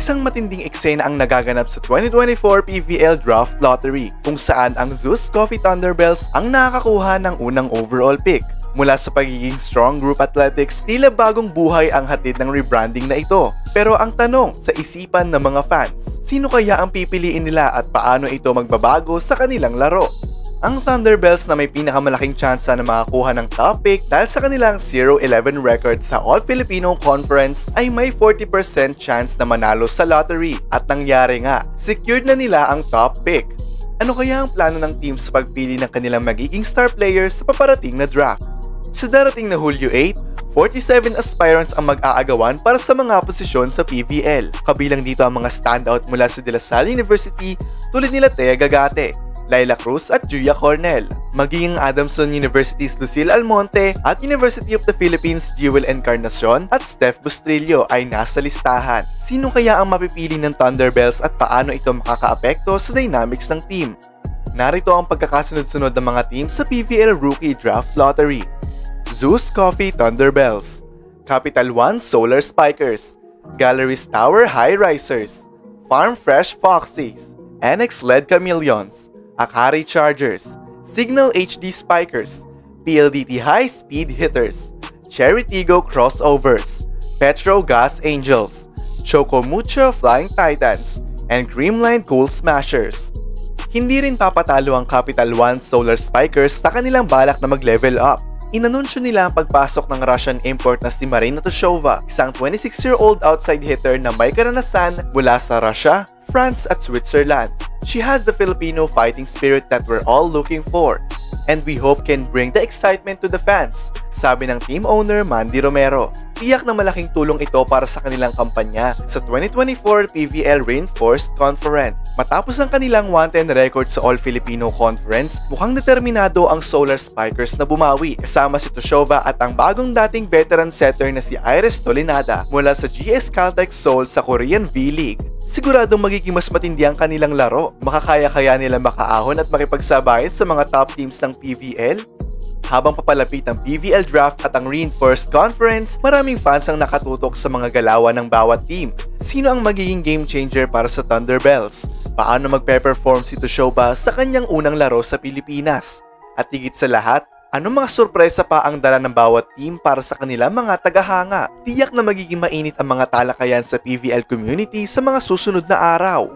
Isang matinding eksena ang nagaganap sa 2024 PVL Draft Lottery kung saan ang Zeus Coffee Thunderbells ang nakakakuha ng unang overall pick. Mula sa pagiging strong group athletics, tila bagong buhay ang hatid ng rebranding na ito. Pero ang tanong sa isipan ng mga fans, sino kaya ang pipiliin nila at paano ito magbabago sa kanilang laro? Ang Thunderbells na may pinakamalaking tsansa na makakuha ng top pick dahil sa kanilang 0-11 record sa All-Filipino Conference ay may 40% chance na manalo sa lottery at nangyari nga, secured na nila ang top pick. Ano kaya ang plano ng team sa pagpili ng kanilang magiging star players sa paparating na draft? Sa darating na Hulyo 8, 47 aspirants ang mag-aagawan para sa mga posisyon sa PVL. Kabilang dito ang mga standout mula sa De La Salle University tulad nila Thea Gagate, Laila Cruz at Julia Cornell. Magiging Adamson University's Lucille Almonte at University of the Philippines Jewel Encarnacion at Steph Bustrillo ay nasa listahan. Sino kaya ang mapipili ng Thunderbells at paano ito makakaapekto sa dynamics ng team? Narito ang pagkakasunod-sunod ng mga team sa PVL Rookie Draft Lottery. Zeus Coffee Thunderbells, Capital One Solar Spikers, Galleries Tower High Risers, Farm Fresh Foxies, NX LED Chameleons, Akari Chargers, Signal HD Spikers, PLDT High Speed Hitters, Cherry Tigo Crossovers, Petro Gas Angels, Choco Mucho Flying Titans, and Creamline Cool Smashers. Hindi rin papatalo ang Capital One Solar Spikers sa kanilang balak na mag-level up. Inanunsyo nila ang pagpasok ng Russian import na si Marina Toshova, isang 26-year-old outside hitter na may karanasan mula sa Russia, France at Switzerland. She has the Filipino fighting spirit that we're all looking for, and we hope can bring the excitement to the fans, sabi ng team owner Mandy Romero. Tiyak na malaking tulong ito para sa kanilang kampanya sa 2024 PVL Reinforced Conference. Matapos ang kanilang 1-10 record sa All-Filipino Conference, mukhang determinado ang Solar Spikers na bumawi kasama si Toshova at ang bagong dating veteran setter na si Iris Tolinada mula sa GS Caltech Seoul sa Korean V-League. Siguradong magiging mas matindi ang kanilang laro. Makakaya-kaya nila makaahon at makipagsabayan sa mga top teams ng PVL? Habang papalapit ang PVL Draft at ang Reinforced Conference, maraming fans ang nakatutok sa mga galawan ng bawat team. Sino ang magiging game changer para sa Thunderbells? Paano magpe-perform si Toshova sa kanyang unang laro sa Pilipinas? At higit sa lahat, anong mga sorpresa pa ang dala ng bawat team para sa kanilang mga tagahanga? Tiyak na magiging mainit ang mga talakayan sa PVL community sa mga susunod na araw.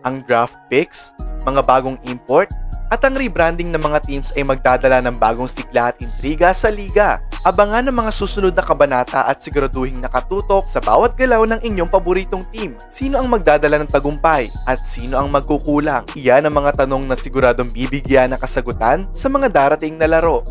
Ang draft picks, mga bagong import, at ang rebranding ng mga teams ay magdadala ng bagong sigla at intriga sa liga. Abangan ang mga susunod na kabanata at siguraduhing nakatutok sa bawat galaw ng inyong paboritong team. Sino ang magdadala ng tagumpay at sino ang magkukulang? Iyan ang mga tanong na siguradong bibigyan ng kasagutan sa mga darating na laro.